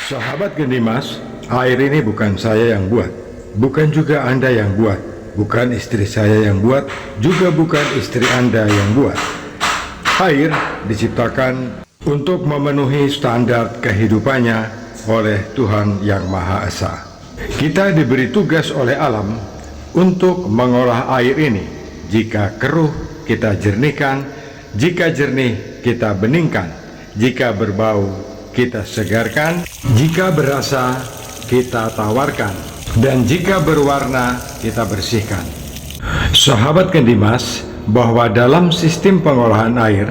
Sahabat Gendimas, air ini bukan saya yang buat, bukan juga Anda yang buat, bukan istri saya yang buat, juga bukan istri Anda yang buat. Air diciptakan untuk memenuhi standar kehidupannya oleh Tuhan Yang Maha Esa. Kita diberi tugas oleh alam untuk mengolah air ini. Jika keruh, kita jernihkan; jika jernih, kita beningkan; jika berbau, kita segarkan; jika berasa, kita tawarkan; dan jika berwarna, kita bersihkan. Sahabat Gendimas, bahwa dalam sistem pengolahan air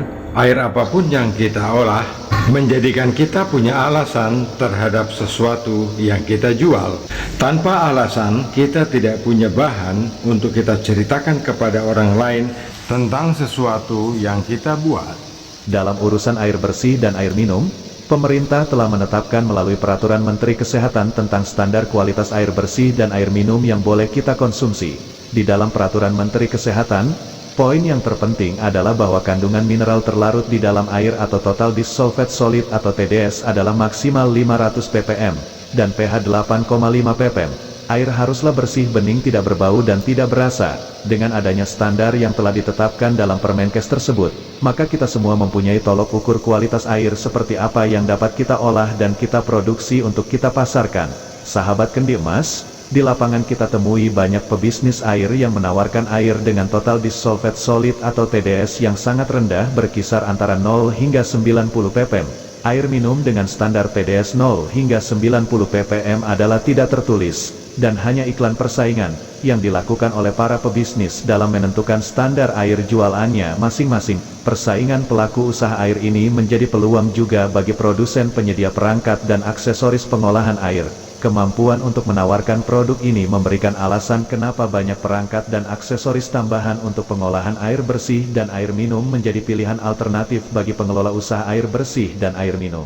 apapun yang kita olah menjadikan kita punya alasan terhadap sesuatu yang kita jual. Tanpa alasan, kita tidak punya bahan untuk kita ceritakan kepada orang lain tentang sesuatu yang kita buat. Dalam urusan air bersih dan air minum, pemerintah telah menetapkan melalui Peraturan Menteri Kesehatan tentang standar kualitas air bersih dan air minum yang boleh kita konsumsi. Di dalam Peraturan Menteri Kesehatan, poin yang terpenting adalah bahwa kandungan mineral terlarut di dalam air atau total dissolved solid atau TDS adalah maksimal 500 ppm, dan pH 8,5 ppm. Air haruslah bersih, bening, tidak berbau dan tidak berasa. Dengan adanya standar yang telah ditetapkan dalam Permenkes tersebut, maka kita semua mempunyai tolok ukur kualitas air seperti apa yang dapat kita olah dan kita produksi untuk kita pasarkan. Sahabat Gendimas, di lapangan kita temui banyak pebisnis air yang menawarkan air dengan total dissolved solid atau TDS yang sangat rendah, berkisar antara 0 hingga 90 ppm. Air minum dengan standar TDS 0 hingga 90 ppm adalah tidak tertulis, dan hanya iklan persaingan yang dilakukan oleh para pebisnis dalam menentukan standar air jualannya masing-masing. Persaingan pelaku usaha air ini menjadi peluang juga bagi produsen penyedia perangkat dan aksesoris pengolahan air. Kemampuan untuk menawarkan produk ini memberikan alasan kenapa banyak perangkat dan aksesoris tambahan untuk pengolahan air bersih dan air minum menjadi pilihan alternatif bagi pengelola usaha air bersih dan air minum.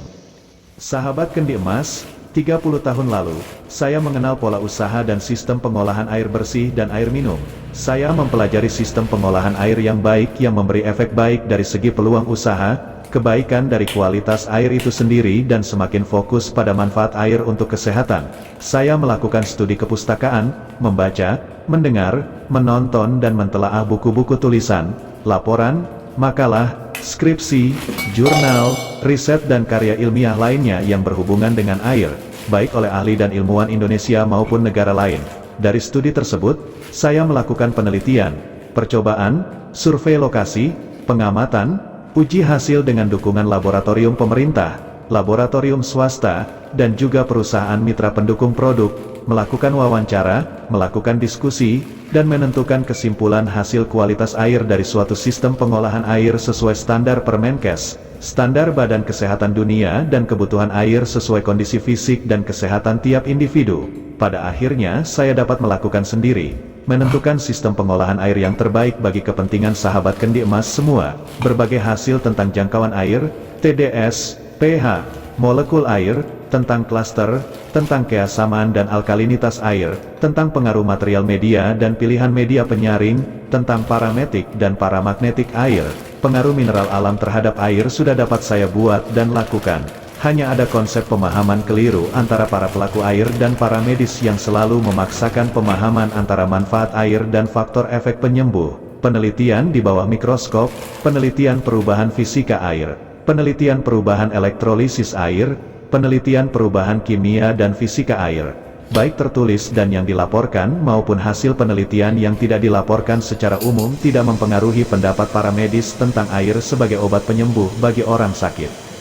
Sahabat Gendimas, 30 tahun lalu, saya mengenal pola usaha dan sistem pengolahan air bersih dan air minum. Saya mempelajari sistem pengolahan air yang baik yang memberi efek baik dari segi peluang usaha, kebaikan dari kualitas air itu sendiri, dan semakin fokus pada manfaat air untuk kesehatan. Saya melakukan studi kepustakaan, membaca, mendengar, menonton dan mentelaah buku-buku tulisan, laporan, makalah, skripsi, jurnal, riset dan karya ilmiah lainnya yang berhubungan dengan air, baik oleh ahli dan ilmuwan Indonesia maupun negara lain. Dari studi tersebut, saya melakukan penelitian, percobaan, survei lokasi, pengamatan, uji hasil dengan dukungan laboratorium pemerintah, laboratorium swasta, dan juga perusahaan mitra pendukung produk, melakukan wawancara, melakukan diskusi, dan menentukan kesimpulan hasil kualitas air dari suatu sistem pengolahan air sesuai standar Permenkes, standar Badan Kesehatan Dunia dan kebutuhan air sesuai kondisi fisik dan kesehatan tiap individu. Pada akhirnya saya dapat melakukan sendiri, menentukan sistem pengolahan air yang terbaik bagi kepentingan sahabat Gendimas semua. Berbagai hasil tentang jangkauan air, TDS, pH, molekul air, tentang klaster, tentang keasaman dan alkalinitas air, tentang pengaruh material media dan pilihan media penyaring, tentang parametik dan paramagnetik air, pengaruh mineral alam terhadap air sudah dapat saya buat dan lakukan. Hanya ada konsep pemahaman keliru antara para pelaku air dan para medis yang selalu memaksakan pemahaman antara manfaat air dan faktor efek penyembuh. Penelitian di bawah mikroskop, penelitian perubahan fisika air, penelitian perubahan elektrolisis air, penelitian perubahan kimia dan fisika air, baik tertulis dan yang dilaporkan maupun hasil penelitian yang tidak dilaporkan secara umum, tidak mempengaruhi pendapat para medis tentang air sebagai obat penyembuh bagi orang sakit.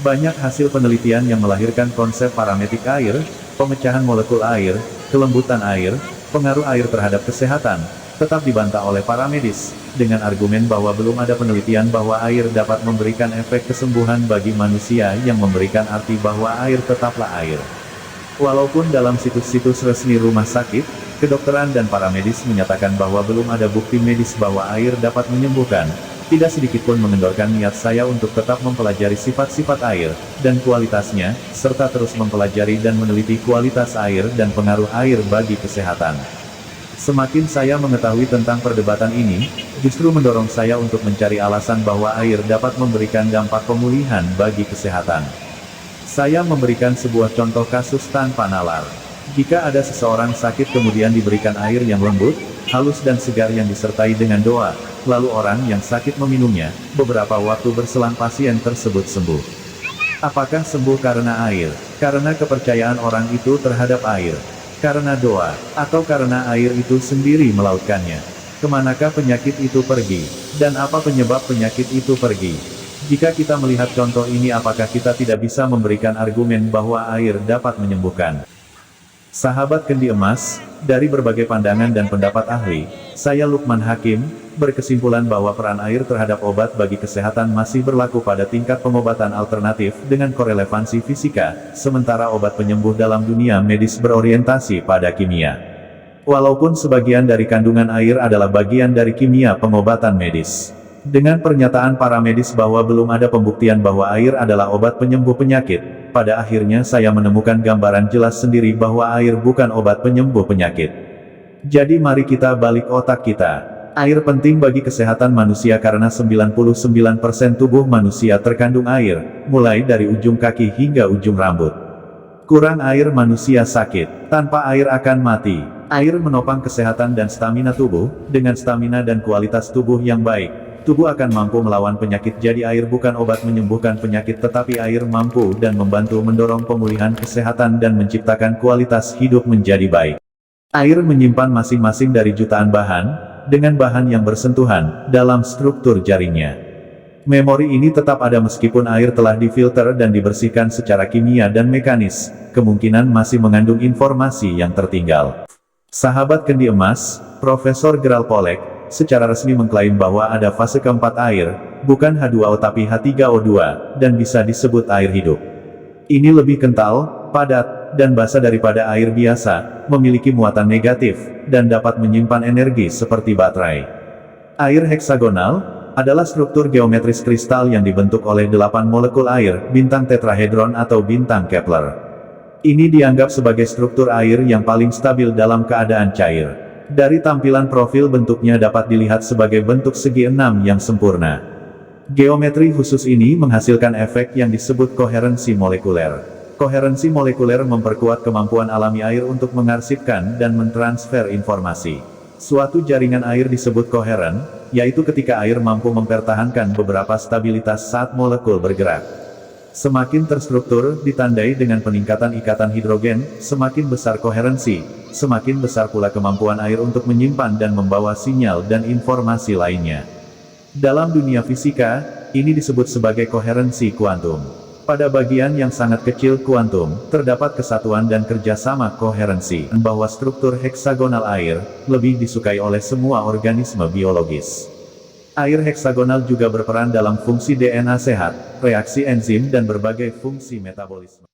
Banyak hasil penelitian yang melahirkan konsep parametik air, pemecahan molekul air, kelembutan air, pengaruh air terhadap kesehatan, tetap dibantah oleh para medis, dengan argumen bahwa belum ada penelitian bahwa air dapat memberikan efek kesembuhan bagi manusia yang memberikan arti bahwa air tetaplah air. Walaupun dalam situs-situs resmi rumah sakit, kedokteran dan para medis menyatakan bahwa belum ada bukti medis bahwa air dapat menyembuhkan, tidak sedikitpun mengendorkan niat saya untuk tetap mempelajari sifat-sifat air, dan kualitasnya, serta terus mempelajari dan meneliti kualitas air dan pengaruh air bagi kesehatan. Semakin saya mengetahui tentang perdebatan ini, justru mendorong saya untuk mencari alasan bahwa air dapat memberikan dampak pemulihan bagi kesehatan. Saya memberikan sebuah contoh kasus tanpa nalar. Jika ada seseorang sakit kemudian diberikan air yang lembut, halus dan segar yang disertai dengan doa, lalu orang yang sakit meminumnya, beberapa waktu berselang pasien tersebut sembuh. Apakah sembuh karena air, karena kepercayaan orang itu terhadap air, karena doa, atau karena air itu sendiri melautkannya? Kemanakah penyakit itu pergi, dan apa penyebab penyakit itu pergi? Jika kita melihat contoh ini, apakah kita tidak bisa memberikan argumen bahwa air dapat menyembuhkan? Sahabat kendi emas, dari berbagai pandangan dan pendapat ahli, saya Lukman Hakim, berkesimpulan bahwa peran air terhadap obat bagi kesehatan masih berlaku pada tingkat pengobatan alternatif dengan korelevansi fisika, sementara obat penyembuh dalam dunia medis berorientasi pada kimia. Walaupun sebagian dari kandungan air adalah bagian dari kimia pengobatan medis. Dengan pernyataan para medis bahwa belum ada pembuktian bahwa air adalah obat penyembuh penyakit, pada akhirnya saya menemukan gambaran jelas sendiri bahwa air bukan obat penyembuh penyakit. Jadi mari kita balik otak kita. Air penting bagi kesehatan manusia karena 99% tubuh manusia terkandung air, mulai dari ujung kaki hingga ujung rambut. Kurang air manusia sakit, tanpa air akan mati. Air menopang kesehatan dan stamina tubuh, dengan stamina dan kualitas tubuh yang baik, tubuh akan mampu melawan penyakit. Jadi air bukan obat menyembuhkan penyakit, tetapi air mampu dan membantu mendorong pemulihan kesehatan dan menciptakan kualitas hidup menjadi baik. Air menyimpan masing-masing dari jutaan bahan, dengan bahan yang bersentuhan, dalam struktur jaringnya. Memori ini tetap ada meskipun air telah difilter dan dibersihkan secara kimia dan mekanis, kemungkinan masih mengandung informasi yang tertinggal. Sahabat kendi emas, Profesor Gerald Pollack, secara resmi mengklaim bahwa ada fase keempat air, bukan H2O tapi H3O2, dan bisa disebut air hidup. Ini lebih kental, padat, dan basa daripada air biasa, memiliki muatan negatif, dan dapat menyimpan energi seperti baterai. Air heksagonal adalah struktur geometris kristal yang dibentuk oleh 8 molekul air, bintang tetrahedron atau bintang Kepler. Ini dianggap sebagai struktur air yang paling stabil dalam keadaan cair. Dari tampilan profil bentuknya dapat dilihat sebagai bentuk segi enam yang sempurna. Geometri khusus ini menghasilkan efek yang disebut koherensi molekuler. Koherensi molekuler memperkuat kemampuan alami air untuk mengarsipkan dan mentransfer informasi. Suatu jaringan air disebut koheren, yaitu ketika air mampu mempertahankan beberapa stabilitas saat molekul bergerak. Semakin terstruktur, ditandai dengan peningkatan ikatan hidrogen, semakin besar koherensi, semakin besar pula kemampuan air untuk menyimpan dan membawa sinyal dan informasi lainnya. Dalam dunia fisika, ini disebut sebagai koherensi kuantum. Pada bagian yang sangat kecil kuantum, terdapat kesatuan dan kerjasama koherensi, bahwa struktur heksagonal air, lebih disukai oleh semua organisme biologis. Air heksagonal juga berperan dalam fungsi DNA sehat, reaksi enzim dan berbagai fungsi metabolisme.